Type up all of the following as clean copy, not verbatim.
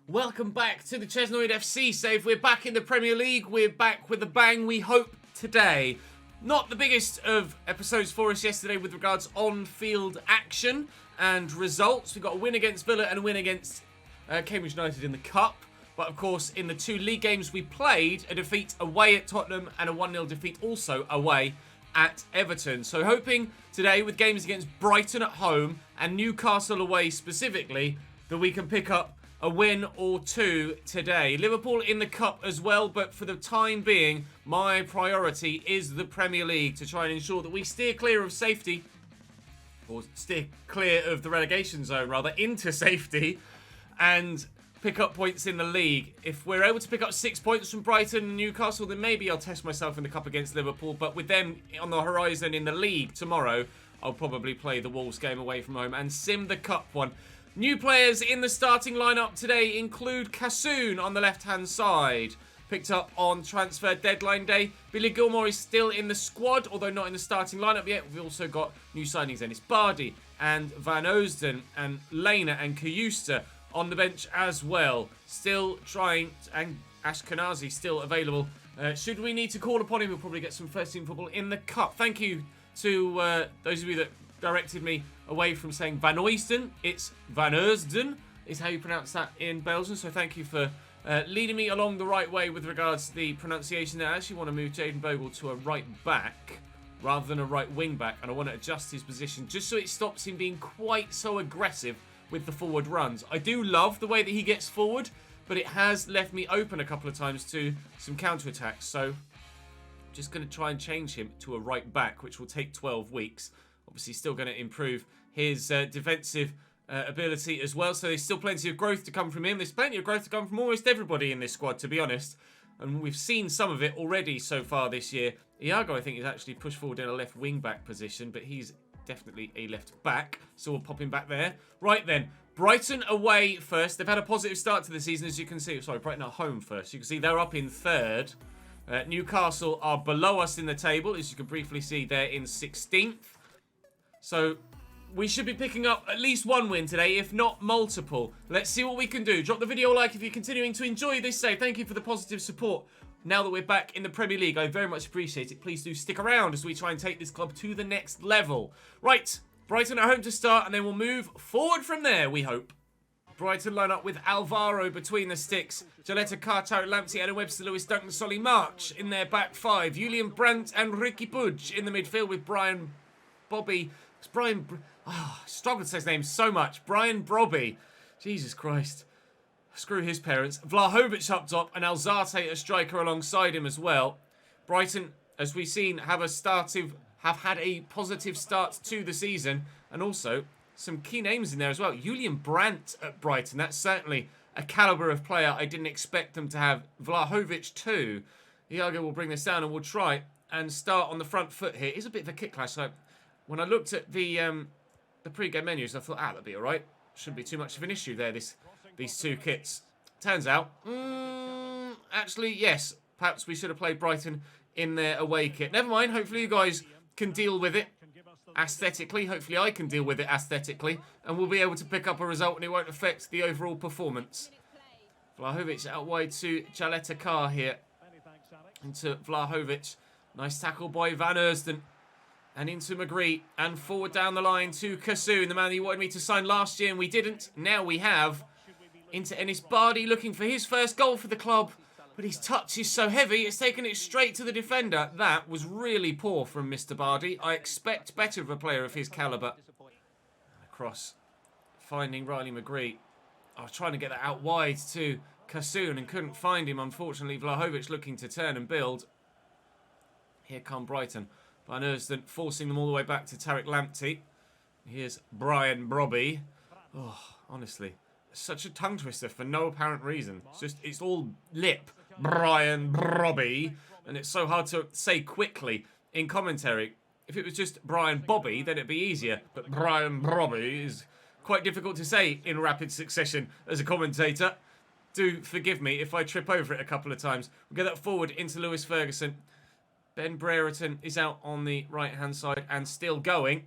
Welcome back to the Chesnoid FC save. We're back in the Premier League. We're back with a bang, we hope, today. Not the biggest of episodes for us yesterday with regards on-field action and results. We got a win against Villa and a win against Cambridge United in the Cup. But of course, in the two league games we played, a defeat away at Tottenham and a 1-0 defeat also away at Everton. So hoping today with games against Brighton at home and Newcastle away specifically, that we can pick up a win or two today. Liverpool in the Cup as well, but for the time being, my priority is the Premier League to try and ensure that we steer clear of safety, or steer clear of the relegation zone rather, into safety, and pick up points in the league. If we're able to pick up 6 points from Brighton and Newcastle, then maybe I'll test myself in the Cup against Liverpool, but with them on the horizon in the league tomorrow, I'll probably play the Wolves game away from home and sim the Cup one. New players in the starting lineup today include Kassoun on the left-hand side. Picked up on transfer deadline day. Billy Gilmore is still in the squad, although not in the starting lineup yet. We've also got new signings, Ennis Bardi and Van Oosden and Lena and Kayusta on the bench as well. Still trying, and Ashkenazi still available. Should we need to call upon him, we'll probably get some first-team football in the Cup. Thank you to those of you that directed me away from saying Van Oosden. It's Van Oosden is how you pronounce that in Belgium. So thank you for leading me along the right way with regards to the pronunciation there. I actually want to move Jaden Bogle to a right back rather than a right wing back. And I want to adjust his position just so it stops him being quite so aggressive with the forward runs. I do love the way that he gets forward, but it has left me open a couple of times to some counter-attacks. So I'm just going to try and change him to a right back, which will take 12 weeks. Obviously still going to improve his defensive ability as well. So there's still plenty of growth to come from him. There's plenty of growth to come from almost everybody in this squad, to be honest. And we've seen some of it already so far this year. Iago, I think, is actually pushed forward in a left wing-back position, but he's definitely a left back. So we'll pop him back there. Right then, Brighton away first. They've had a positive start to the season, as you can see. Sorry, Brighton at home first. You can see they're up in third. Newcastle are below us in the table, as you can briefly see there in 16th. So we should be picking up at least one win today, if not multiple. Let's see what we can do. Drop the video a like if you're continuing to enjoy this save. Thank you for the positive support. Now that we're back in the Premier League, I very much appreciate it. Please do stick around as we try and take this club to the next level. Right, Brighton at home to start, and then we'll move forward from there, we hope. Brighton line up with Alvaro between the sticks. Jaleta, Tarek Lamptey, Adam Webster, Lewis Duncan, Solly March in their back five. Julian Brandt and Ricky Pudge in the midfield with Brian Bobby. It's Brian... Oh, I struggle to say his name so much. Brian Brobby. Jesus Christ. Screw his parents. Vlahovic up top and Alzate, a striker, alongside him as well. Brighton, as we've seen, have had a positive start to the season. And also, some key names in there as well. Julian Brandt at Brighton. That's certainly a calibre of player I didn't expect them to have. Vlahovic too. Iago will bring this down and we'll try and start on the front foot here. It's a bit of a kick clash. So when I looked at the pre-game menus, I thought, that'll be all right. Shouldn't be too much of an issue there, these two kits. Turns out, actually, yes. Perhaps we should have played Brighton in their away kit. Never mind. Hopefully you guys can deal with it aesthetically. Hopefully I can deal with it aesthetically. And we'll be able to pick up a result and it won't affect the overall performance. Vlahovic out wide to Jaleta Carr here. Into Vlahovic. Nice tackle by Van Oosden. And into McGree. And forward down the line to Kassoun, the man he wanted me to sign last year, and we didn't. Now we have. Into Ennis Bardi, looking for his first goal for the club. But his touch is so heavy, it's taken it straight to the defender. That was really poor from Mr. Bardi. I expect better of a player of his calibre. Across. Finding Riley McGree. I was trying to get that out wide to Kassoun and couldn't find him. Unfortunately, Vlahovic looking to turn and build. Here come Brighton. Van Oosden forcing them all the way back to Tarek Lamptey. Here's Brian Brobby. Oh, honestly, such a tongue twister for no apparent reason. It's all lip. Brian Brobby. And it's so hard to say quickly in commentary. If it was just Brian Bobby, then it'd be easier. But Brian Brobby is quite difficult to say in rapid succession as a commentator. Do forgive me if I trip over it a couple of times. We'll get that forward into Lewis Ferguson. Ben Brereton is out on the right-hand side and still going.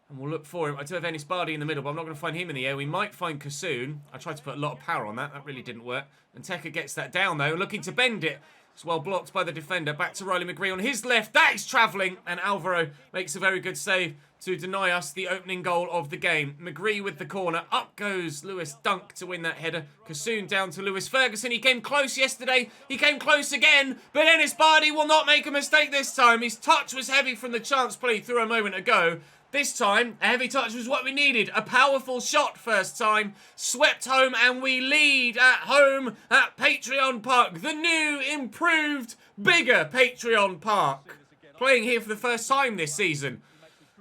And we'll look for him. I do have Ennis Bardi in the middle, but I'm not going to find him in the air. We might find Kasoon. I tried to put a lot of power on that. That really didn't work. And Tekka gets that down, though, looking to bend it. It's well blocked by the defender. Back to Riley McGree on his left. That is travelling. And Alvaro makes a very good save to deny us the opening goal of the game. McGree with the corner. Up goes Lewis Dunk to win that header. Kasoon down to Lewis Ferguson. He came close yesterday. He came close again. But Ennis Bardi will not make a mistake this time. His touch was heavy from the chance play through a moment ago. This time, a heavy touch was what we needed. A powerful shot first time. Swept home, and we lead at home at Patreon Park. The new, improved, bigger Patreon Park. Playing here for the first time this season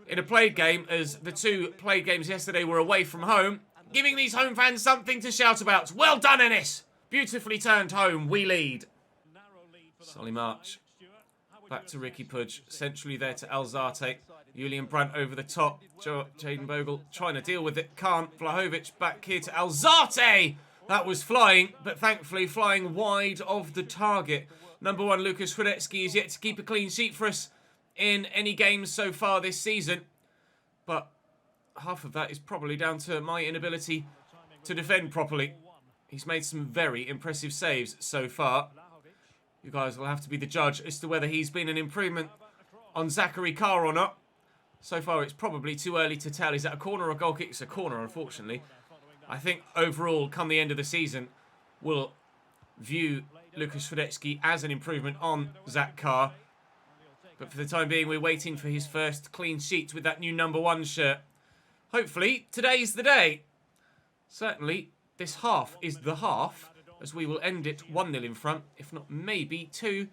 in a played game, as the two played games yesterday were away from home. Giving these home fans something to shout about. Well done, Ennis. Beautifully turned home. We lead. Solly March. Back to Ricky Pudge. Centrally there to Alzate. Julian Brandt over the top. Jaden Bogle trying to deal with it. Can't. Vlahovic back here to Alzate. That was flying, but thankfully flying wide of the target. Number 1, Lukas Hradecki is yet to keep a clean sheet for us in any games so far this season. But half of that is probably down to my inability to defend properly. He's made some very impressive saves so far. You guys will have to be the judge as to whether he's been an improvement on Zachary Carr or not. So far, it's probably too early to tell. Is that a corner or a goal kick? It's a corner, unfortunately. I think overall, come the end of the season, we'll view Lukas Hradecki as an improvement on Zach Carr. But for the time being, we're waiting for his first clean sheet with that new number 1 shirt. Hopefully, today's the day. Certainly, this half is the half, as we will end it 1-0 in front, if not maybe 2,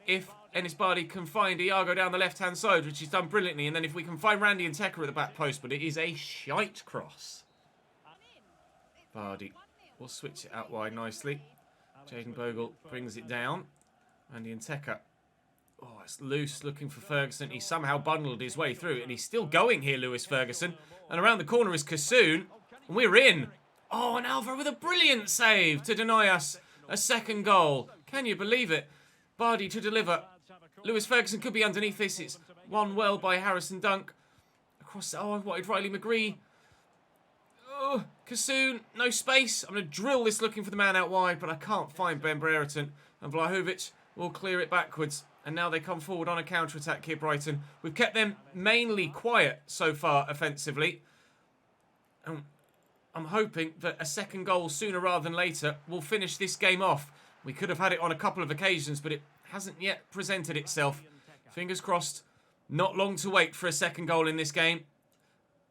if Ennis Bardi can find Iago down the left-hand side, which he's done brilliantly, and then if we can find Randy and Tekka at the back post, but it is a shite cross. Bardi will switch it out wide nicely. Jaden Bogle brings it down. Randy and Tekka. Oh, it's loose, looking for Ferguson. He somehow bundled his way through, and he's still going here, Lewis Ferguson. And around the corner is Kasoon, and we're in. Oh, and Alvaro with a brilliant save to deny us a second goal. Can you believe it? Bardi to deliver. Lewis Ferguson could be underneath this. It's won well by Harrison Dunk. Across. Oh, I wanted Riley McGree. Oh, Kasoon, no space. I'm going to drill this looking for the man out wide, but I can't find Ben Brereton. And Vlahovic will clear it backwards. And now they come forward on a counter-attack here, Brighton. We've kept them mainly quiet so far offensively. I'm hoping that a second goal sooner rather than later will finish this game off. We could have had it on a couple of occasions, but it hasn't yet presented itself. Fingers crossed. Not long to wait for a second goal in this game.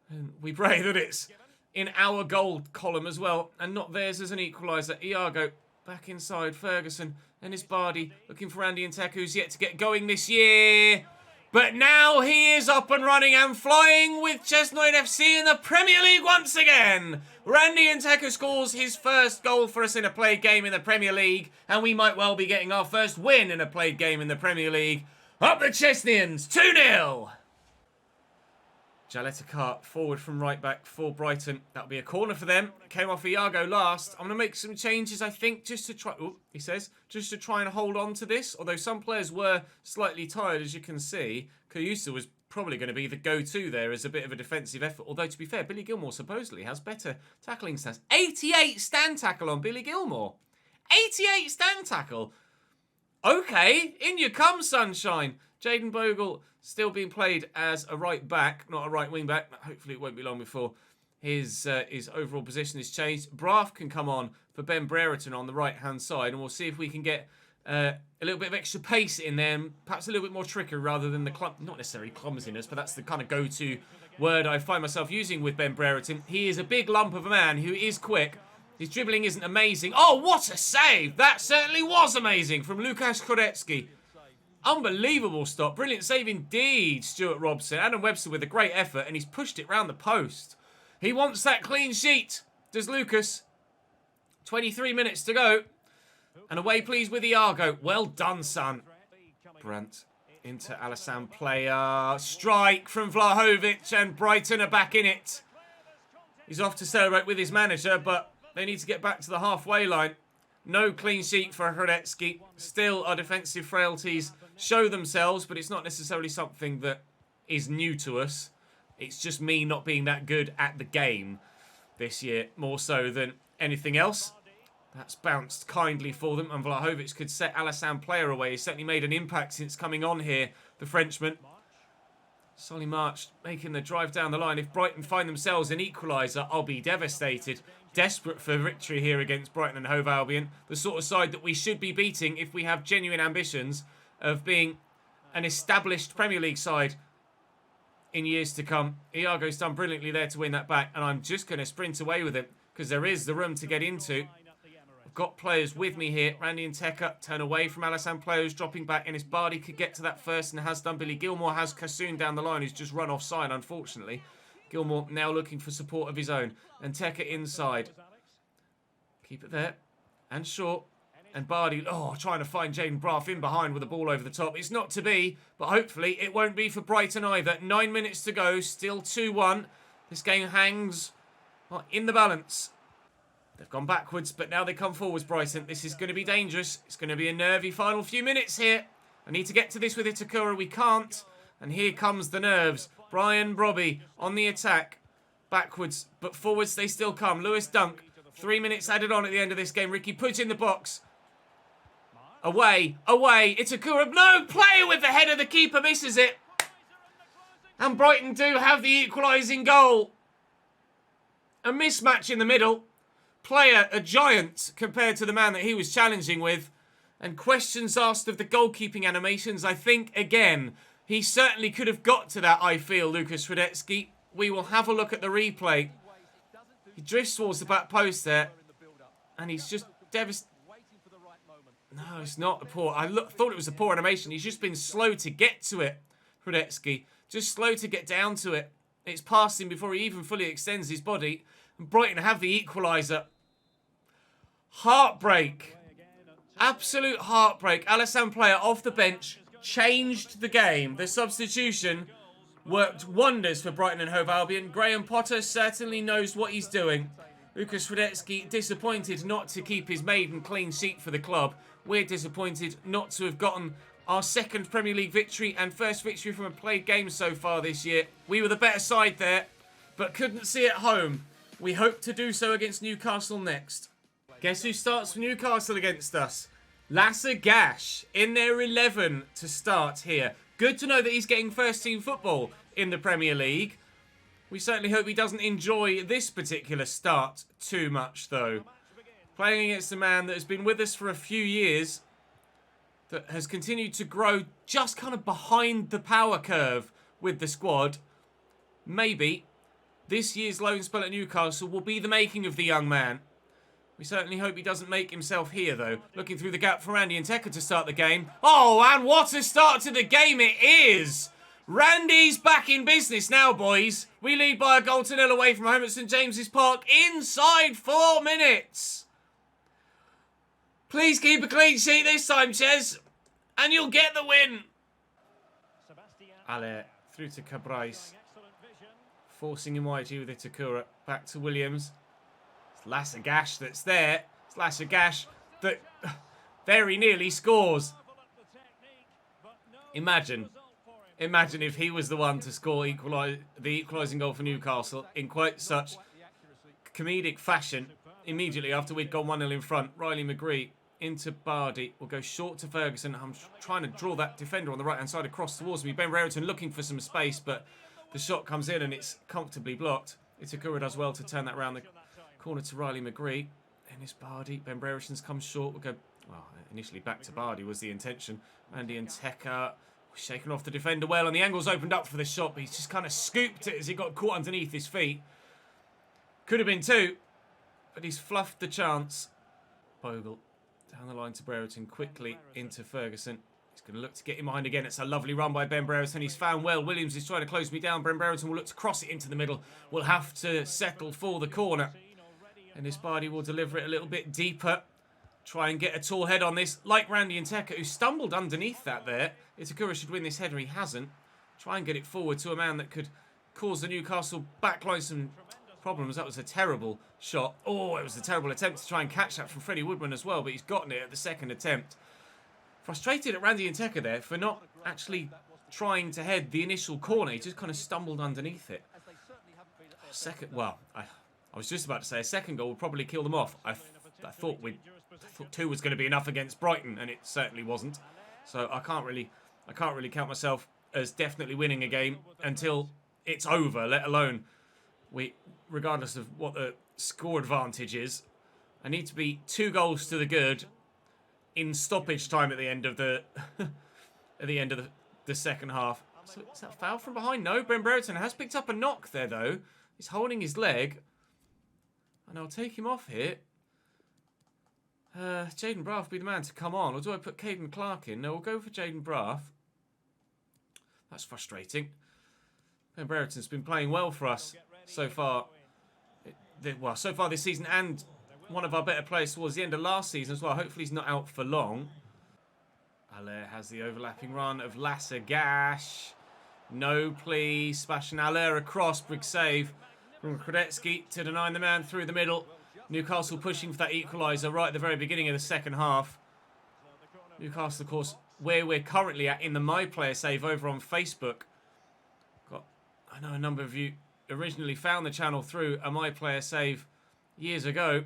And we pray that it's in our goal column as well, and not theirs as an equaliser. Iago back inside. Ferguson. Ennis Bardi looking for Andy and Tekka, who's yet to get going this year. But now he is up and running and flying with Chesnoid FC in the Premier League once again. Randy Nteka scores his first goal for us in a played game in the Premier League, and we might well be getting our first win in a played game in the Premier League. Up the Chesnians, 2-0. Jaleta Cart forward from right back for Brighton. That'll be a corner for them. Came off Iago last. I'm going to make some changes, I think, just to try... Oh, he says, just to try and hold on to this. Although some players were slightly tired, as you can see. Kayusa was probably going to be the go-to there as a bit of a defensive effort. Although, to be fair, Billy Gilmore supposedly has better tackling stance. 88 stand tackle on Billy Gilmore. 88 stand tackle. Okay, in you come, sunshine. Jaden Bogle still being played as a right back, not a right wing back. Hopefully it won't be long before his overall position is changed. Braff can come on for Ben Brereton on the right-hand side, and we'll see if we can get a little bit of extra pace in there, perhaps a little bit more trickery rather than the not necessarily clumsiness, but that's the kind of go-to word I find myself using with Ben Brereton. He is a big lump of a man who is quick. His dribbling isn't amazing. Oh, what a save! That certainly was amazing from Lukas Hradecki. Unbelievable stop. Brilliant save indeed, Stuart Robson. Adam Webster with a great effort, and he's pushed it round the post. He wants that clean sheet, does Lucas. 23 minutes to go. And away, please, with Iago. Well done, son. Brandt into Alassane player. Strike from Vlahovic, and Brighton are back in it. He's off to celebrate with his manager, but they need to get back to the halfway line. No clean sheet for Hradecki. Still, our defensive frailties show themselves, but it's not necessarily something that is new to us. It's just me not being that good at the game this year, more so than anything else. That's bounced kindly for them, and Vlahovic could set Alassane Player away. He's certainly made an impact since coming on here, the Frenchman. Solly March making the drive down the line. If Brighton find themselves an equaliser, I'll be devastated. Desperate for victory here against Brighton and Hove Albion. The sort of side that we should be beating if we have genuine ambitions of being an established Premier League side in years to come. Iago's done brilliantly there to win that back, and I'm just going to sprint away with it because there is the room to get into. I've got players with me here. Randy and Tekka turn away from Alassane Players, dropping back. Ennis Bardi could get to that first and has done. Billy Gilmore has Kassoon down the line, who's just run offside, unfortunately. Gilmore now looking for support of his own. And Tekka inside. Keep it there. And short. And Bardi, trying to find Jaden Braff in behind with the ball over the top. It's not to be, but hopefully it won't be for Brighton either. 9 minutes to go, still 2-1. This game hangs in the balance. They've gone backwards, but now they come forwards, Brighton. This is going to be dangerous. It's going to be a nervy final few minutes here. I need to get to this with Itakura. We can't. And here comes the nerves. Brian Brobby on the attack. Backwards, but forwards they still come. Lewis Dunk. 3 minutes added on at the end of this game. Ricky Puig in the box. Away. Itakura. No! Player with the header. The keeper misses it. And Brighton do have the equalising goal. A mismatch in the middle. Player, a giant compared to the man that he was challenging with. And questions asked of the goalkeeping animations. I think, again, he certainly could have got to that, I feel, Lukas Radetzky. We will have a look at the replay. He drifts towards the back post there. And he's just devastated. No, it's not a poor. Thought it was a poor animation. He's just been slow to get to it, Radetzky. Just slow to get down to it. It's past him before he even fully extends his body. And Brighton have the equaliser. Heartbreak. Absolute heartbreak. Alassane Player off the bench. Changed the game. The substitution worked wonders for Brighton and Hove Albion. Graham Potter certainly knows what he's doing. Lukas Radetzky disappointed not to keep his maiden clean sheet for the club. We're disappointed not to have gotten our second Premier League victory and first victory from a played game so far this year. We were the better side there, but couldn't see it home. We hope to do so against Newcastle next. Guess who starts for Newcastle against us? Lasse Gash in their 11 to start here. Good to know that he's getting first team football in the Premier League. We certainly hope he doesn't enjoy this particular start too much though. Playing against a man that has been with us for a few years, that has continued to grow just kind of behind the power curve with the squad. Maybe this year's loan spell at Newcastle will be the making of the young man. We certainly hope he doesn't make himself here, though. Looking through the gap for Randy and Tekka to start the game. Oh, and what a start to the game it is! Randy's back in business now, boys. We lead by a goal to nil away from home at St James's Park inside 4 minutes. Please keep a clean sheet this time, Ches, and you'll get the win. Ale through to Cabrais. Forcing him wide here with Itakura. Back to Williams. It's Lasse Gash that's there. It's Lasse Gash that very nearly scores. Imagine if he was the one to score the equalising goal for Newcastle in quite such comedic fashion immediately after we'd gone 1-0 in front. Riley McGree into Bardi. We'll go short to Ferguson. I'm trying to draw that defender on the right-hand side across towards me. Ben Brereton looking for some space, but the shot comes in and it's comfortably blocked. Itakura does well to turn that round the corner to Riley McGree. Ennis Bardi. Ben Brereton's come short. We'll go, well, initially back to Bardi was the intention. Andy and Tekka shaking off the defender well, and the angle's opened up for the shot, but he's just kind of scooped it as he got caught underneath his feet. Could have been two, but he's fluffed the chance. Bogle down the line to Brereton, quickly into Ferguson. He's going to look to get him behind again. It's a lovely run by Ben Brereton. He's found well. Williams is trying to close me down. Ben Brereton will look to cross it into the middle. We'll have to settle for the corner. And this Bardi will deliver it a little bit deeper. Try and get a tall head on this, like Randy and Tekka, who stumbled underneath that there. Itakura should win this header. He hasn't. Try and get it forward to a man that could cause the Newcastle backline some problems. That was a terrible shot. Oh, it was a terrible attempt to try and catch that from Freddie Woodman as well, but he's gotten it at the second attempt. Frustrated at Randy and Tekka there for not actually trying to head the initial corner. He just kind of stumbled underneath it. I was just about to say a second goal would probably kill them off. I thought 2 was going to be enough against Brighton, and it certainly wasn't. So I can't really count myself as definitely winning a game until it's over, let alone regardless of what the score advantage is. I need to be 2 goals to the good in stoppage time at the end of the the second half. So is that a foul from behind? No, Ben Brereton has picked up a knock there though. He's holding his leg. And I'll take him off here. Jaden Braff will be the man to come on. Or do I put Caden Clark in? No, we'll go for Jaden Braff. That's frustrating. Ben Brereton's been playing well for us so far. So far this season, and one of our better players towards the end of last season as well. Hopefully he's not out for long. Allaire has the overlapping run of Lasagash. No, please. Sebastian Allaire across. Big save from Kredetsky to deny the man through the middle. Newcastle pushing for that equaliser right at the very beginning of the second half. Newcastle, of course, where we're currently at in the My Player Save over on Facebook. I know a number of you originally found the channel through a My Player Save years ago.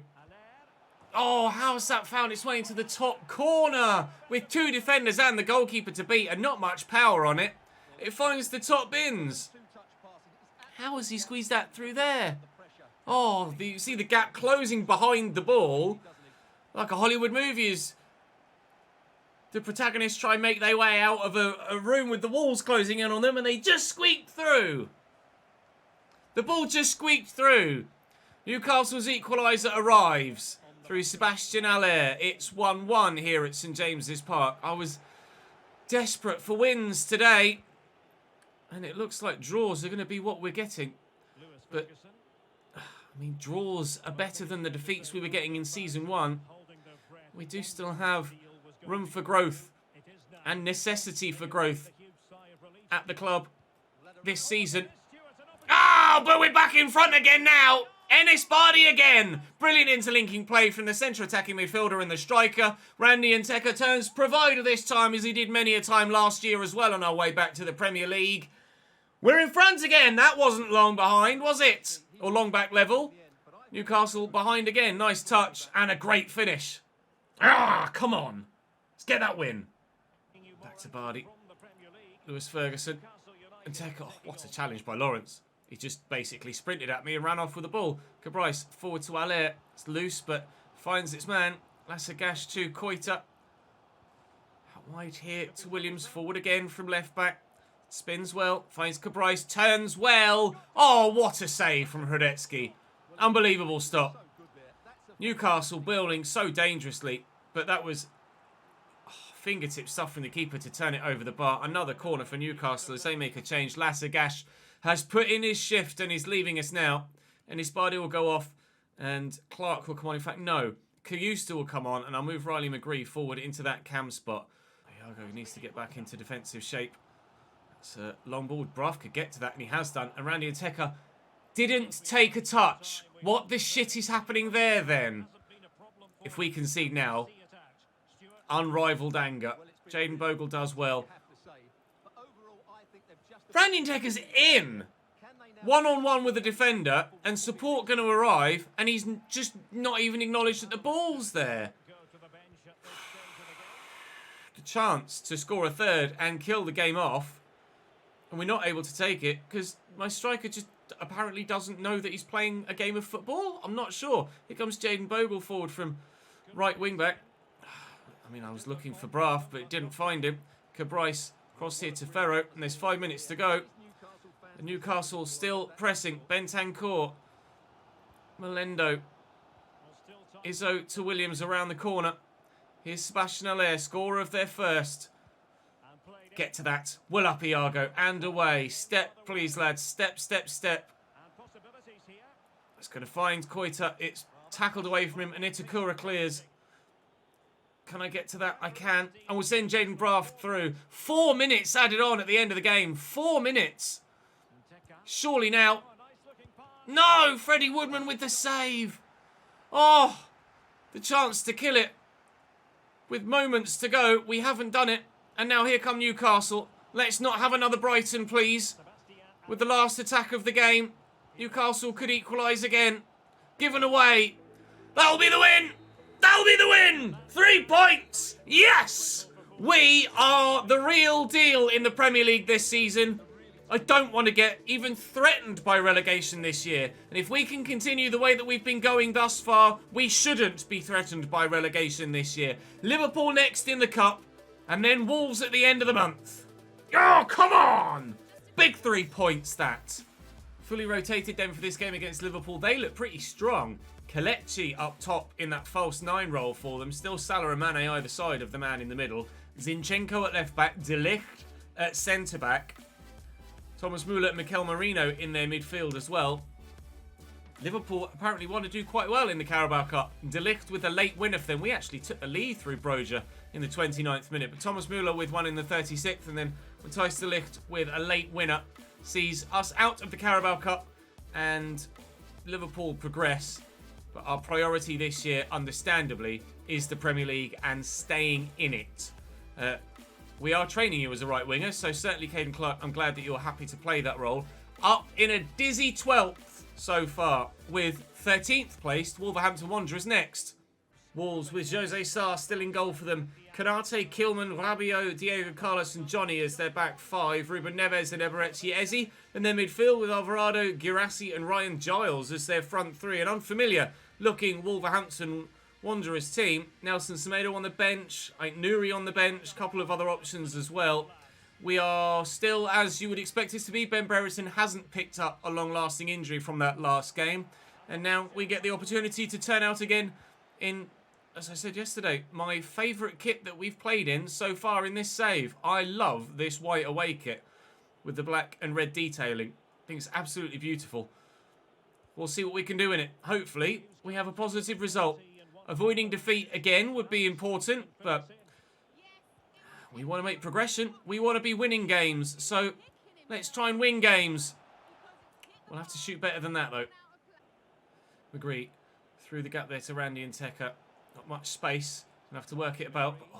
Oh, how's that found its way into the top corner? With 2 defenders and the goalkeeper to beat and not much power on it. It finds the top bins. How has he squeezed that through there? Oh, you see the gap closing behind the ball. Like a Hollywood movie as the protagonists try and make their way out of a room with the walls closing in on them, and they just squeaked through. The ball just squeaked through. Newcastle's equaliser arrives through Sebastian Allaire. It's 1-1 here at St James's Park. I was desperate for wins today, and it looks like draws are going to be what we're getting. But, I mean, draws are better than the defeats we were getting in Season 1. We do still have room for growth and necessity for growth at the club this season. Oh, but we're back in front again now. Ennis Bardi again. Brilliant interlinking play from the centre attacking midfielder and the striker. Randy Nteka turns provider this time, as he did many a time last year as well on our way back to the Premier League. We're in front again. That wasn't long behind, was it? Or long back level. Newcastle behind again. Nice touch and a great finish. Ah, come on. Let's get that win. Back to Bardi. Lewis Ferguson. Nteka. Oh, what a challenge by Lawrence. He just basically sprinted at me and ran off with the ball. Cabrice forward to Allaire. It's loose, but finds its man. Lasagash to Koita. Out wide here to Williams. Forward again from left back. Spins well. Finds Cabrice. Turns well. Oh, what a save from Hradetsky. Unbelievable stop. Newcastle building so dangerously. But that was fingertip stuff from the keeper to turn it over the bar. Another corner for Newcastle as they make a change. Lasagash has put in his shift and is leaving us now. And his body will go off and Clark will come on. In fact, no. Kayusta will come on and I'll move Riley McGree forward into that cam spot. Iago needs to get back into defensive shape. It's a long ball. Braff could get to that and he has done. And Randy Nteka didn't take a touch. What the shit is happening there then? If we concede now, unrivaled anger. Jaden Bogle does well. Randy Nteka's in. One-on-one with the defender and support going to arrive and he's just not even acknowledged that the ball's there. The chance to score a third and kill the game off and we're not able to take it because my striker just apparently doesn't know that he's playing a game of football. I'm not sure. Here comes Jaden Bogle forward from right wing back. I mean, I was looking for Braff but didn't find him. Cabrice cross here to Ferro, and there's 5 minutes to go. And Newcastle still pressing. Bentancur. Melendo. Izzo to Williams around the corner. Here's Sebastian Allaire, scorer of their first. Get to that. Well up, Iago. And away. Step, please, lads. Step, step, step. It's going to find Koita. It's tackled away from him, and Itakura clears. Can I get to that? I can. And we'll send Jaden Braff through. 4 minutes added on at the end of the game. 4 minutes. Surely now. No! Freddie Woodman with the save. Oh! The chance to kill it. With moments to go, we haven't done it. And now here come Newcastle. Let's not have another Brighton, please. With the last attack of the game, Newcastle could equalise again. Given away. That'll be the win! That'll be the win! 3 points! Yes! We are the real deal in the Premier League this season. I don't want to get even threatened by relegation this year. And if we can continue the way that we've been going thus far, we shouldn't be threatened by relegation this year. Liverpool next in the Cup, and then Wolves at the end of the month. Oh, come on! Big 3 points, that. Fully rotated then for this game against Liverpool. They look pretty strong. Kelechi up top in that false 9 role for them. Still Salah and Mane either side of the man in the middle. Zinchenko at left back. De Ligt at centre back. Thomas Müller and Mikel Merino in their midfield as well. Liverpool apparently want to do quite well in the Carabao Cup. De Ligt with a late winner for them. We actually took the lead through Broja in the 29th minute. But Thomas Müller with one in the 36th. And then Matthijs de Ligt with a late winner sees us out of the Carabao Cup. And Liverpool progress. But our priority this year, understandably, is the Premier League and staying in it. We are training you as a right winger, so certainly, Caden Clark, I'm glad that you're happy to play that role. Up in a dizzy 12th so far, with 13th placed Wolverhampton Wanderers next. Wolves with Jose Sarr still in goal for them. Kanate, Kilman, Rabiot, Diego Carlos and Johnny as their back 5. Ruben Neves and Eberechi Eze. And their midfield with Alvarado, Girassi and Ryan Giles as their front 3. An unfamiliar looking Wolverhampton Wanderers team. Nelson Semedo on the bench. Nuri on the bench. A couple of other options as well. We are still, as you would expect us to be. Ben Brereton hasn't picked up a long-lasting injury from that last game. And now we get the opportunity to turn out again in, as I said yesterday, my favourite kit that we've played in so far in this save. I love this white away kit with the black and red detailing. I think it's absolutely beautiful. We'll see what we can do in it. Hopefully, we have a positive result. Avoiding defeat again would be important, but we want to make progression. We want to be winning games, so let's try and win games. We'll have to shoot better than that, though. McGree through the gap there to Randy and Tekka. Not much space. We'll have to work it about. Oh,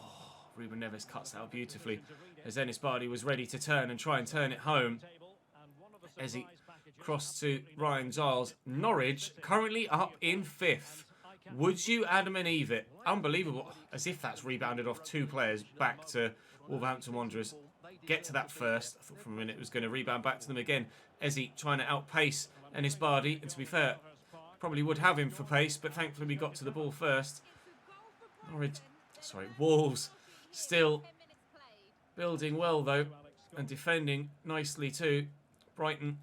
Ruben Neves cuts out beautifully as Enis Bardi was ready to turn and try and turn it home. As he crossed to Ryan Giles. Norwich currently up in 5th. Would you Adam and Eve it? Unbelievable. As if that's rebounded off 2 players back to Wolverhampton Wanderers. Get to that first. I thought for a minute it was going to rebound back to them again. Eze trying to outpace Enis Bardi. And to be fair, probably would have him for pace, but thankfully we got to the ball first. Wolves still building well though, and defending nicely too. Brighton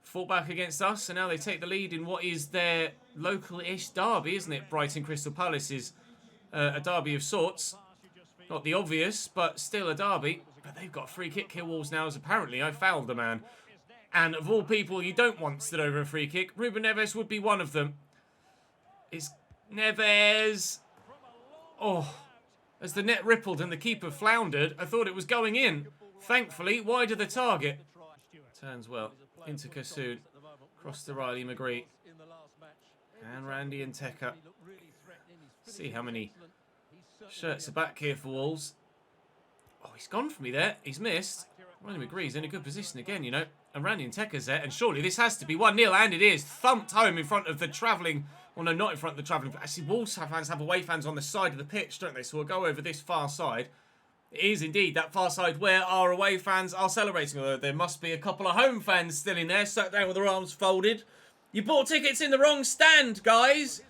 fought back against us, and now they take the lead in what is their local-ish derby, isn't it? Brighton Crystal Palace is a derby of sorts. Not the obvious, but still a derby. But they've got a free kick here, Wolves, now, as apparently I fouled the man. And of all people you don't want stood over a free kick, Ruben Neves would be one of them. It's Neves. Oh, as the net rippled and the keeper floundered, I thought it was going in. Thankfully, wide of the target. Turns well into Kassoud. Cross to Riley McGree. And Randy and Tekka. See how many shirts are back here for Wolves. Oh, he's gone for me there. He's missed. Riley McGree's in a good position again, you know. And Randy and Tekka's there. And surely this has to be 1-0. And it is. Thumped home in front of the travelling. Well, no, not in front of the travelling. Actually, Wolves fans have away fans on the side of the pitch, don't they? So we'll go over this far side. It is indeed that far side where our away fans are celebrating. Although there must be a couple of home fans still in there, sat down with their arms folded. You bought tickets in the wrong stand, guys.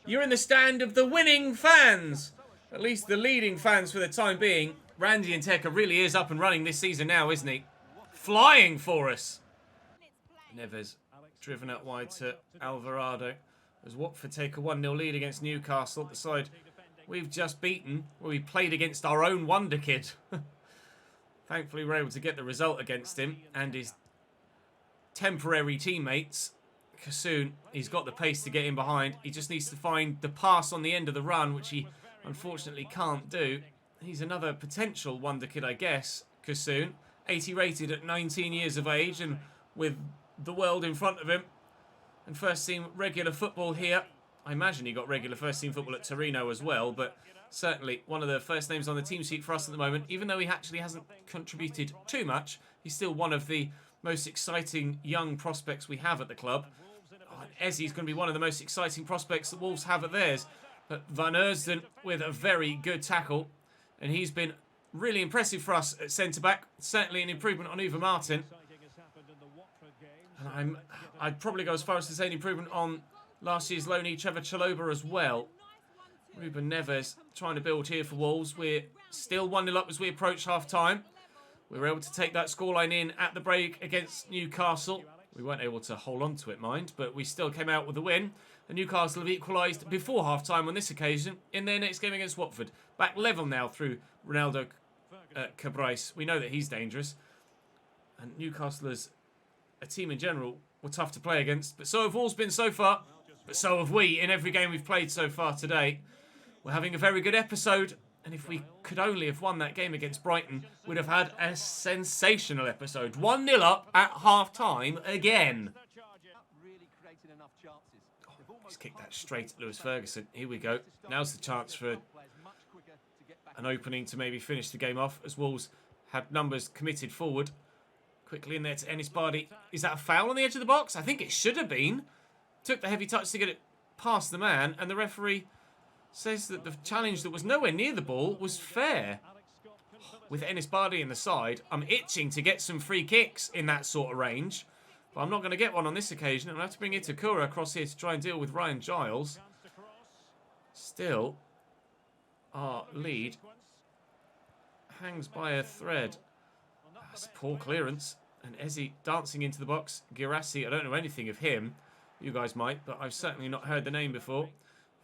You're in the stand of the winning fans. At least the leading fans for the time being. Randy and Tekka really is up and running this season now, isn't he? Flying for us. Neves driven out wide to Alvarado. As Watford take a 1-0 lead against Newcastle, the side we've just beaten, where we played against our own Wonderkid. Thankfully, we're able to get the result against him and his temporary teammates. Kassoud, he's got the pace to get in behind. He just needs to find the pass on the end of the run, which he unfortunately can't do. He's another potential Wonderkid, I guess, Kassoud. 80 rated at 19 years of age and with the world in front of him. And first team regular football here. I imagine he got regular first-team football at Torino as well, but certainly one of the first names on the team sheet for us at the moment. Even though he actually hasn't contributed too much, he's still one of the most exciting young prospects we have at the club. Oh, Ezzy's going to be one of the most exciting prospects that Wolves have at theirs. But Van Ersden with a very good tackle, and he's been really impressive for us at centre-back. Certainly an improvement on Uwe Martin. And I'd probably go as far as to say an improvement on last year's loanee Trevor Chalobah as well. Ruben Neves trying to build here for Wolves. We're still 1-0 up as we approach half-time. We were able to take that scoreline in at the break against Newcastle. We weren't able to hold on to it, mind, but we still came out with a win. And Newcastle have equalised before half-time on this occasion in their next game against Watford. Back level now through Ronaldo Cabrais. We know that he's dangerous. And Newcastle as a team in general were tough to play against. But so have Wolves been so far. But so have we in every game we've played so far today. We're having a very good episode. And if we could only have won that game against Brighton, we'd have had a sensational episode. 1-0 up at half-time again. Oh, he's kicked that straight at Lewis Ferguson. Here we go. Now's the chance for an opening to maybe finish the game off as Wolves had numbers committed forward. Quickly in there to Enis Bardi. Is that a foul on the edge of the box? I think it should have been. Took the heavy touch to get it past the man, and the referee says that the challenge that was nowhere near the ball was fair. With Enis Bardi in the side, I'm itching to get some free kicks in that sort of range. But I'm not going to get one on this occasion. I'm going to have to bring Itakura across here to try and deal with Ryan Giles. Still, our lead hangs by a thread. That's poor clearance. And Ezzy dancing into the box. Girassi, I don't know anything of him. You guys might, but I've certainly not heard the name before.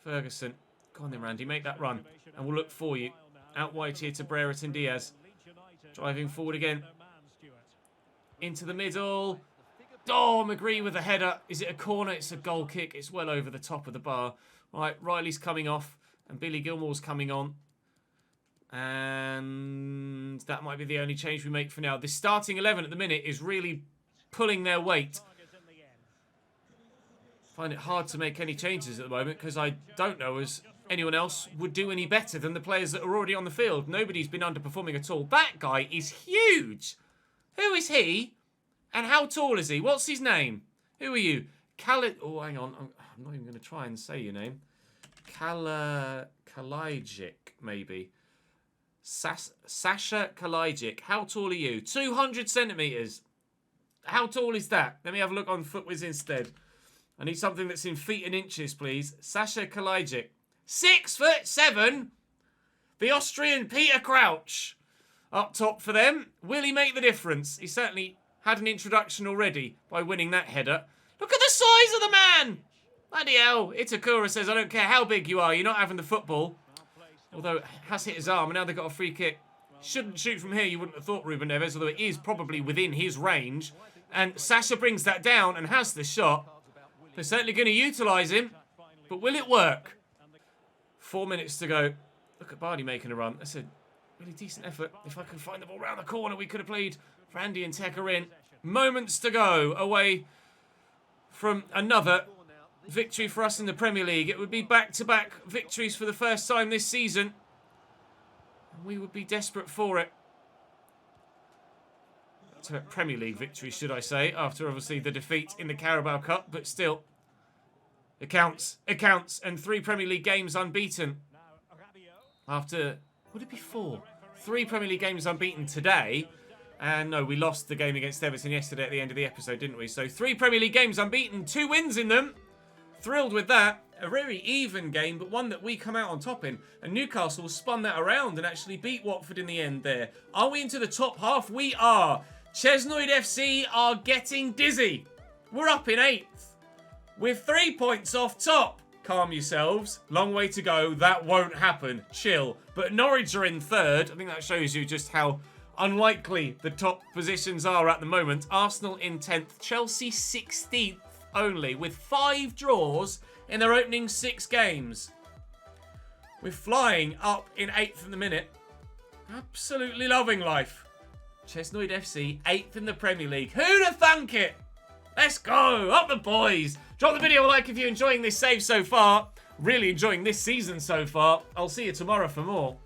Ferguson. Go on then, Randy. Make that run. And we'll look for you. Out wide here to Brereton Diaz. Driving forward again. Into the middle. Oh, McGree with a header. Is it a corner? It's a goal kick. It's well over the top of the bar. Right, Riley's coming off. And Billy Gilmore's coming on. And that might be the only change we make for now. The starting 11 at the minute is really pulling their weight. Find it hard to make any changes at the moment because I don't know as anyone else would do any better than the players that are already on the field. Nobody's been underperforming at all. That guy is huge. Who is he? And how tall is he? What's his name? Who are you? Oh, hang on. I'm not even going to try and say your name. Kalajic, maybe. Sasha Kalajic. How tall are you? 200 centimetres. How tall is that? Let me have a look on FootWiz instead. I need something that's in feet and inches, please. Sasha Kalajic. 6'7". The Austrian Peter Crouch. Up top for them. Will he make the difference? He certainly had an introduction already by winning that header. Look at the size of the man. Bloody hell. Itakura says, I don't care how big you are. You're not having the football. Although it has hit his arm and now they've got a free kick. Shouldn't shoot from here, you wouldn't have thought, Ruben Neves, although it is probably within his range. And Sasha brings that down and has the shot. They're certainly going to utilise him. But will it work? 4 minutes to go. Look at Bardi making a run. That's a really decent effort. If I can find the ball round the corner, we could have played Randy and Tekker in. Moments to go away from another victory for us in the Premier League. It would be back-to-back victories for the first time this season. And we would be desperate for it. Premier League victory, should I say, after obviously the defeat in the Carabao Cup, but still, it counts. It counts. And 3 Premier League games unbeaten. After, would it be 4? 3 Premier League games unbeaten today. And no, we lost the game against Everton yesterday at the end of the episode, didn't we? So 3 Premier League games unbeaten, 2 wins in them. Thrilled with that. A very even game, but one that we come out on top in. And Newcastle spun that around and actually beat Watford in the end there. Are we into the top half? We are. Chesnoid FC are getting dizzy. We're up in 8th. With 3 points off top. Calm yourselves. Long way to go. That won't happen. Chill. But Norwich are in 3rd. I think that shows you just how unlikely the top positions are at the moment. Arsenal in 10th. Chelsea 16th only. With 5 draws in their opening 6 games. We're flying up in 8th in the minute. Absolutely loving life. Chesnoid FC, 8th in the Premier League. Who'd have thunk it? Let's go. Up the boys. Drop the video a like if you're enjoying this save so far. Really enjoying this season so far. I'll see you tomorrow for more.